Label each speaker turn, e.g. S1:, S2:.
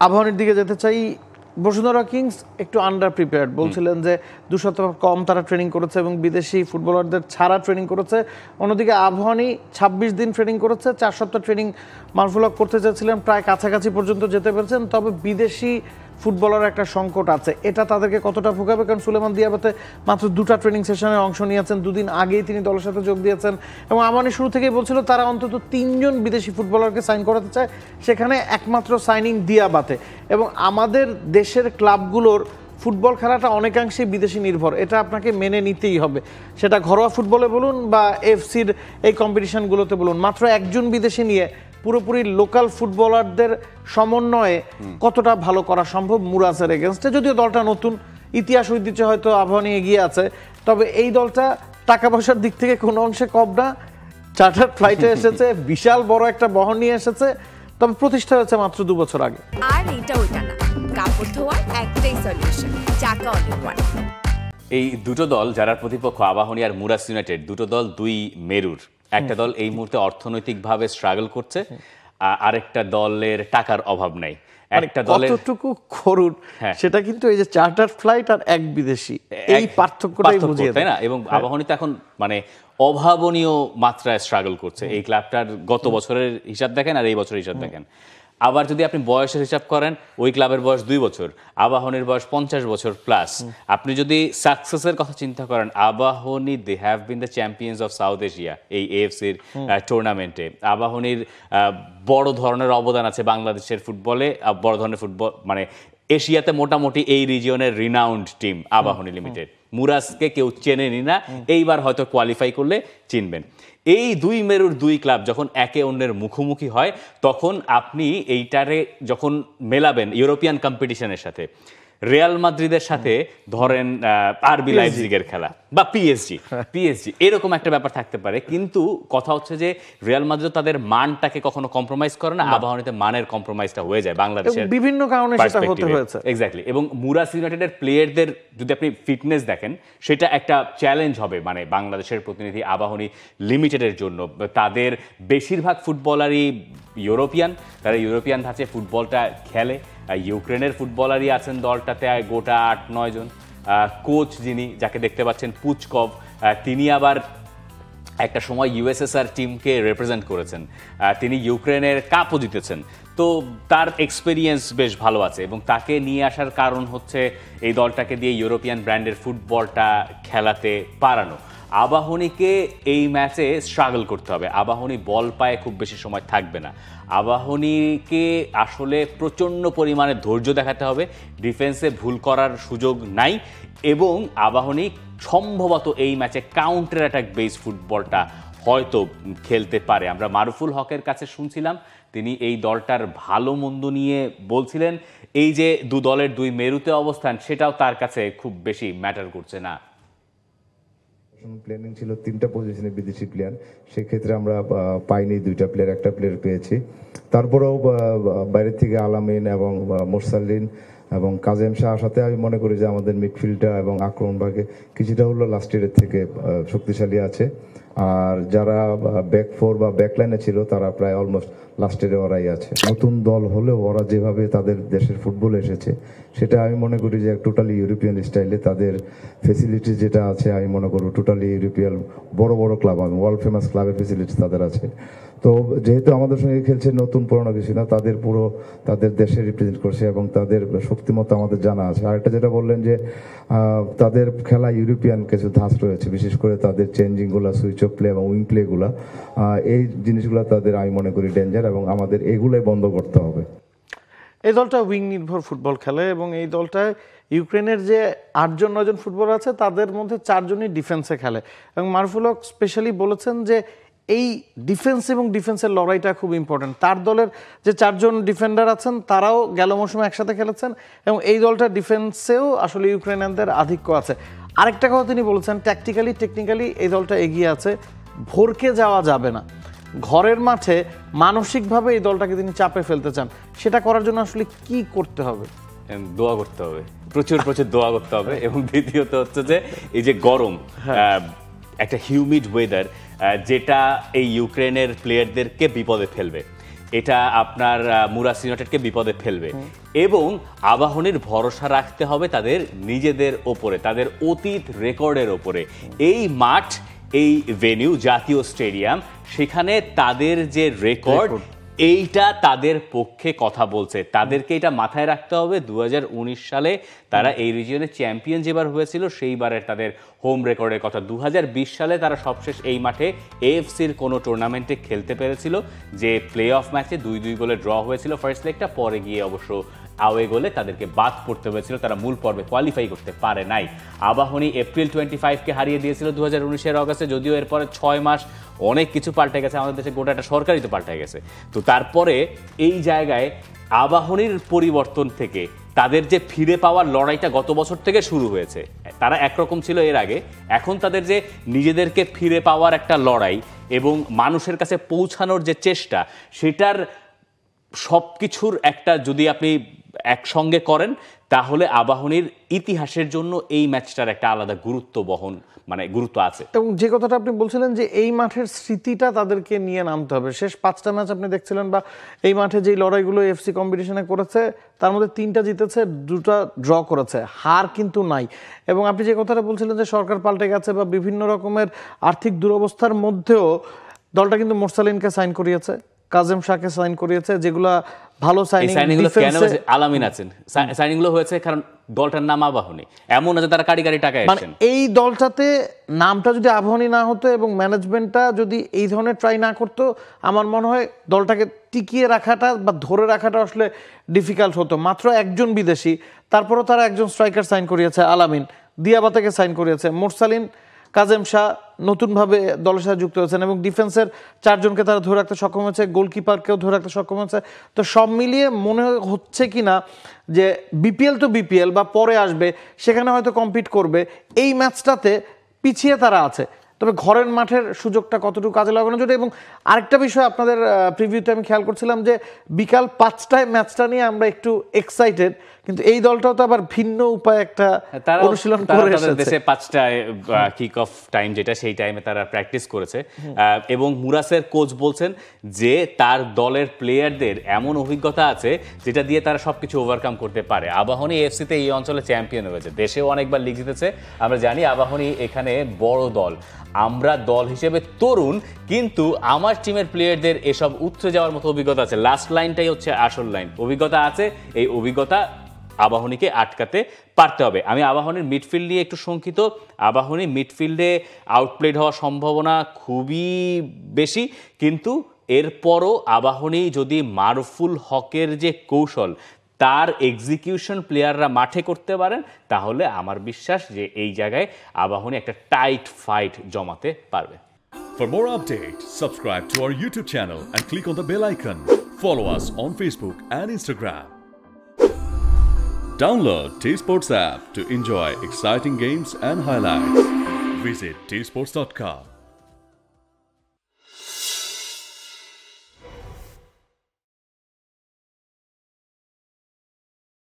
S1: আবাহনীর দিকে যেতে চাই। বসুন্ধরা কিংস একটু আন্ডার প্রিপেয়ার্ড বলছিলেন যে 2 সপ্তাহ কম তারা ট্রেনিং করেছে এবং বিদেশি ফুটবলারদের ছাড়া ট্রেনিং করেছে। অন্যদিকে আবাহনী 26 দিন ট্রেনিং করেছে, 4 সপ্তাহ ট্রেনিং মারফুল হক করতে চেয়েছিলেন, প্রায় কাছাকাছি পর্যন্ত যেতে পেরেছেন। তবে বিদেশি ফুটবলার একটা সংকট আছে, এটা তাদেরকে কতটা ভোগাবে? কারণ সুলেমান দিয়াবাতে মাত্র 2টা ট্রেনিং সেশনে অংশ নিয়েছেন, 2 দিন আগেই তিনি দলের সাথে যোগ দিয়েছেন এবং আবাহনী শুরু থেকেই বলছিল তারা অন্তত 3 জন বিদেশি ফুটবলারকে সাইন করাতে চায়, সেখানে একমাত্র সাইনিং দিয়াবাতে। এবং আমাদের দেশের ক্লাবগুলোর ফুটবল খেলাটা অনেকাংশেই বিদেশি নির্ভর, এটা আপনাকে মেনে নিতেই হবে, সেটা ঘরোয়া ফুটবলে বলুন বা এফসির এই কম্পিটিশনগুলোতে বলুন। মাত্র একজন বিদেশি নিয়ে পুরোপুরি লোকাল ফুটবলারদের সমন্বয়ে কতটা ভালো করা সম্ভব মুরাজের এগেনস্টে? যদিও দলটা নতুন, ইতিহাস ঐতিহ্য হয়তো আবাহনী এগিয়ে আছে, তবে এই দলটা টাকা পয়সার দিক থেকে কোনো অংশে কম না। চার্টার ফ্লাইটে এসেছে, বিশাল বড় একটা বহন নিয়ে এসেছে, তবে প্রতিষ্ঠা হয়েছে মাত্র 2 বছর আগে।
S2: আর এটা ওইটা না, কাপড় ধোয়ার একটাই সলিউশন, চাকা অল ওয়ান।
S3: এই দুটো দল যারা প্রতিপক্ষ, আবাহনী আর মুরাজ ইউনাইটেড, দুটো দল দুই মেরুর। একটা দল এই মুহূর্তে অর্থনৈতিকভাবে স্ট্রাগল করছে, আরেকটা দলের টাকার অভাব নাই। একটা দলের
S1: কতটুকু করুন সেটা কিন্তু এই যে চার্টার ফ্লাইট আর এক বিদেশি, এই পার্থক্যটাই বুঝিয়ে দেয়,
S3: তাই না? এবং আবাহনী তো এখন মানে অভাবনীয় মাত্রায় স্ট্রাগল করছে। এই ক্লাবটার গত বছরের হিসাব দেখেন আর এই বছরের হিসাব দেখেন। আবার যদি আপনি বয়সের হিসাব করেন, ওই ক্লাবের বয়স 2 বছর, আবাহনীর বয়স 50 বছর প্লাস। আপনি যদি সাকসেসের কথা চিন্তা করেন, Abahani they have been the champions of South Asia এই এএফসির টুর্নামেন্টে। আবাহনীর বড় ধরনের অবদান আছে বাংলাদেশের ফুটবলে, বড় ধরনের ফুটবল মানে এশিয়াতে মোটামুটি এই রিজিয়নের রিনাউন্ড টিম আবাহনী লিমিটেড। মুরাজকে কেউ চেনেনি না, এইবার হয়তো কোয়ালিফাই করলে চিনবেন। এই দুই মেরুর দুই ক্লাব যখন একে অন্যের মুখোমুখি হয়, তখন আপনি এইটারে যখন মেলাবেন ইউরোপিয়ান কম্পিটিশনের সাথে, রিয়াল মাদ্রিদের সাথে ধরেন আরবি লাইপজিগের খেলা বা পিএসজি এরকম একটা ব্যাপার থাকতে পারে। কিন্তু কথা হচ্ছে যে রিয়াল মাদ্রিদ তাদের মানটাকে কখনো কম্প্রোমাইজ করে না, আবাহনীতে মানের কম্প্রোমাইজটা হয়ে যায় বাংলাদেশের
S1: বিভিন্ন কারণে সেটা হতে হয়েছে।
S3: এক্স্যাক্টলি। এবং মুরাজ ইউনাইটেডের প্লেয়ারদের যদি আপনি ফিটনেস দেখেন, সেটা একটা চ্যালেঞ্জ হবে মানে বাংলাদেশের প্রতিনিধি আবাহনী লিমিটেডের জন্য। তাদের বেশিরভাগ ফুটবলারই ইউরোপিয়ান, তারা ইউরোপিয়ান ধাঁচে ফুটবলটা খেলে। ইউক্রেনের ফুটবলারই আছেন দলটাতে গোটা 8-9 জন। কোচ যিনি, যাকে দেখতে পাচ্ছেন পুচকভ, তিনি আবার একটা সময় ইউএসএসআর টিমকে রিপ্রেজেন্ট করেছেন, তিনি ইউক্রেনের কাপও জিতেছেন। তো তার এক্সপেরিয়েন্স বেশ ভালো আছে এবং তাকে নিয়ে আসার কারণ হচ্ছে এই দলটাকে দিয়ে ইউরোপিয়ান ব্র্যান্ডের ফুটবলটা খেলাতে পারানো। আবাহনীকে এই ম্যাচে স্ট্রাগল করতে হবে, আবাহনী বল পায়ে খুব বেশি সময় থাকবে না। আবাহনীকে আসলে প্রচণ্ড পরিমাণে ধৈর্য দেখাতে হবে, ডিফেন্সে ভুল করার সুযোগ নাই এবং আবাহনী সম্ভবত এই ম্যাচে কাউন্টার অ্যাটাক বেস ফুটবলটা হয়তো খেলতে পারে। আমরা মারুফুল হকের কাছে শুনছিলাম, তিনি এই দলটার ভালো মন্দ নিয়ে বলছিলেন। এই যে দু দলের দুই মেরুতে অবস্থান, সেটাও তার কাছে খুব বেশি ম্যাটার করছে না।
S4: প্ল্যানিং ছিল 3টা পজিশনে বিদেশি প্লেয়ার, সেক্ষেত্রে আমরা পাইনি 2টা প্লেয়ার, একটা প্লেয়ার পেয়েছি। তারপরেও বাইরের থেকে আলামিন এবং মোরসালিন এবং কাজেম শাহর সাথে আমি মনে করি যে আমাদের মিডফিল্ডটা এবং আক্রমণ ভাগে কিছুটা হলো লাস্ট ইয়ারের থেকে শক্তিশালী আছে। আর যারা ব্যাক ফোর বা ব্যাকলাইনে ছিল তারা প্রায় অলমোস্ট লাস্টের ওরাই আছে। নতুন দল হলেও ওরা যেভাবে তাদের দেশের ফুটবল এসেছে, সেটা আমি মনে করি যে টোটালি ইউরোপিয়ান স্টাইলে তাদের ফেসিলিটি যেটা আছে, আমি মনে করব টোটালি ইউরোপিয়ান বড় বড় ক্লাব, ওয়ার্ল্ড ফেমাস ক্লাবের ফেসিলিটি তাদের আছে। তো যেহেতু আমাদের সঙ্গে খেলছে, নতুন পুরোনো কিছু না, তাদের পুরো তাদের দেশে রিপ্রেজেন্ট করছে এবং তাদের শক্তিমত্তা আমাদের জানা আছে। আরেকটা যেটা বললেন যে তাদের খেলা ইউরোপিয়ান কিছু ধাঁচ রয়েছে, বিশেষ করে তাদের চেঞ্জিংগুলো, সুইচ অফ প্লে এবং উইং প্লেগুলো, এই জিনিসগুলো তাদের আমি মনে করি ডেঞ্জার এবং আমাদের এগুলোই বন্ধ করতে হবে।
S1: এই দলটা উইং নির্ভর ফুটবল খেলে এবং এই দলটায় ইউক্রেনের যে 8-9 ফুটবলার আছে তাদের মধ্যে 4 জনই ডিফেন্সে খেলে এবং মারুফুল হক স্পেশালি বলেছেন যে এই ডিফেন্স এবং ডিফেন্সের লড়াইটা খুব ইম্পর্টেন্ট। তার দলের যে 4 জন ডিফেন্ডার আছেন তারাও গেল মৌসুমে একসাথে খেলেছেন এবং এই দলটা ডিফেন্সেও আসলে ইউক্রেনিয়ানদের আধিক্য আছে। আরেকটা কথা তিনি বলেছেন, টেকনিক্যালি এই দলটা এগিয়ে আছে, ভরকে যাওয়া যাবে না। ঘরের মাঠে মানসিকভাবে এই দলটাকে তিনি চাপে ফেলতে চান, সেটা করার জন্য আসলে কি করতে হবে?
S3: দোয়া করতে হবে, প্রচুর দোয়া করতে হবে। এবং দ্বিতীয়ত হচ্ছে যে এই যে গরম, একটা হিউমিড ওয়েদার, যেটা এই ইউক্রেনের প্লেয়ারদেরকে বিপদে ফেলবে। এটা আপনার মুরাস ইউনাইটেডকে বিপদে ফেলবে এবং আবাহনীর ভরসা রাখতে হবে তাদের নিজেদের ওপরে, তাদের অতীত রেকর্ডের ওপরে। এই মাঠ, এই ভেন্যু জাতীয় স্টেডিয়াম, সেখানে তাদের যে রেকর্ড এইটা তাদের পক্ষে কথা বলছে। তাদেরকে এটা মাথায় রাখতে হবে 2019 সালে তারা এই রিজিয়নের চ্যাম্পিয়ন যেবার হয়েছিল সেইবারের তাদের হোম রেকর্ডের কথা। 2020 সালে তারা সবশেষ এই মাঠে এএফসির কোনো টুর্নামেন্টে খেলতে পেরেছিল, যে প্লে অফ ম্যাচে 2-2 গোলে ড্র হয়েছিল ফার্স্ট লেগটা, পরে গিয়ে অবশ্য আওয়ে গোলে তাদেরকে বাদ পড়তে হয়েছিল, তারা মূল পর্বে কোয়ালিফাই করতে পারে নাই। আবাহনী এপ্রিল 25-কে হারিয়ে দিয়েছিল 2019-এর অগাস্টে, যদিও এরপরে 6 মাস অনেক কিছু পাল্টে গেছে, আমাদের দেশে গোটা একটা সরকারই তো পাল্টে গেছে। তো তারপরে এই জায়গায় আবাহনীর পরিবর্তন থেকে তাদের যে ফিরে পাওয়ার লড়াইটা গত বছর থেকে শুরু হয়েছে, তারা একরকম ছিল এর আগে, এখন তাদের যে নিজেদেরকে ফিরে পাওয়ার একটা লড়াই এবং মানুষের কাছে পৌঁছানোর যে চেষ্টা, সেটার সব কিছুর একটা যদি আপনি একসঙ্গে করেন তাহলে আবাহনীর ইতিহাসের জন্য এই ম্যাচটার একটা আলাদা গুরুত্ব আছে।
S1: এবং যে কথাটা আপনি বলছিলেন যে এই মাঠের স্মৃতিটা তাদেরকে নিয়ে নামতে হবে। শেষ 5টা ম্যাচ আপনি দেখছিলেন, বা এই মাঠে যেই লড়াইগুলো এফসি কম্পিটিশনে করেছে তার মধ্যে 3টা জিতেছে, 2টা ড্র করেছে, হার কিন্তু নাই। এবং আপনি যে কথাটা বলছিলেন যে সরকার পাল্টে গেছে বা বিভিন্ন রকমের আর্থিক দুরবস্থার মধ্যেও দলটা কিন্তু মোরসালিনকে সাইন করিয়েছে, কাজেম শাহকে সাইন করিয়েছে, যেগুলা ভালো সাইনিং।
S3: আলামিন আছেন, সাইনিংগুলো হয়েছে কারণ দলটার নাম আবাহনী, এমন না যে তারা কারিগরি টাকা এসেছেন।
S1: এই দলটাতে নামটা যদি আবাহনী না হতো এবং ম্যানেজমেন্টটা যদি এই ধরনের ট্রাই না করতো, আমার মনে হয় দলটাকে টিকিয়ে রাখাটা বা ধরে রাখাটা আসলে ডিফিকাল্ট হতো। মাত্র একজন বিদেশি, তারপরও তারা একজন স্ট্রাইকার সাইন করিয়েছে, আলামিন, দিয়াবাতাকে সাইন করিয়েছে, মোরসালিন, কাজেম শাহ নতুনভাবে দলের সাথে যুক্ত হয়েছেন এবং ডিফেন্সের 4 জনকে তারা ধরে রাখতে সক্ষম হয়েছে, গোলকিপারকেও ধরে রাখতে সক্ষম হয়েছে। তো সব মিলিয়ে মনে হচ্ছে কি না যে বিপিএল তো বিপিএল বা পরে আসবে, সেখানে হয়তো কম্পিট করবে, এই ম্যাচটাতে পিছিয়ে তারা আছে। তবে ঘরের মাঠের সুযোগটা কতটুকু কাজে লাগানো যাবে। এবং আরেকটা বিষয় আপনাদের প্রিভিউতে আমি খেয়াল করছিলাম যে বিকাল 5টায় ম্যাচটা নিয়ে আমরা একটু এক্সাইটেড, কিন্তু এই দলটাও তো আবার ভিন্ন উপায়ে একটা অনুশীলন করে এসেছে।
S3: দেশে 5টায় কিক অফ টাইম যেটা, সেই টাইমে তারা প্র্যাকটিস করেছে এবং মুরাসের কোচ বলছেন যে তার দলের প্লেয়ারদের এমন অভিজ্ঞতা আছে যেটা দিয়ে তারা সবকিছু ওভারকাম করতে পারে। আবাহনী এফসিতে এই অঞ্চলে চ্যাম্পিয়ন হয়েছে, দেশেও অনেকবার লিগ জিতেছে, আমরা জানি আবাহনী এখানে বড় দল। আমরা দল হিসেবে তরুণ, কিন্তু আমার টিমের প্লেয়ারদের এসব উঠে যাওয়ার মতো অভিজ্ঞতা আছে। লাস্ট লাইনটাই হচ্ছে আসল লাইন, অভিজ্ঞতা আছে, এই অভিজ্ঞতা আবাহনীকে আটকাতে পারতে হবে। আমি আবাহনীর মিডফিল্ড নিয়ে একটু শঙ্কিত। আবাহনী মিডফিল্ডে আউটপ্লেড হওয়ার সম্ভাবনা খুবই বেশি, কিন্তু এরপরও আবাহনী যদি মারুফুল হকের যে কৌশল, তার এক্সিকিউশন প্লেয়াররা মাঠে করতে পারেন, তাহলে আমার বিশ্বাস যে এই জায়গায় আবাহনী একটা টাইট ফাইট জমাতে পারবে।
S5: For more updates, subscribe to our YouTube channel and click on the bell icon. Follow us on Facebook and Instagram. Download T-Sports app to enjoy exciting games and highlights. Visit tsports.com.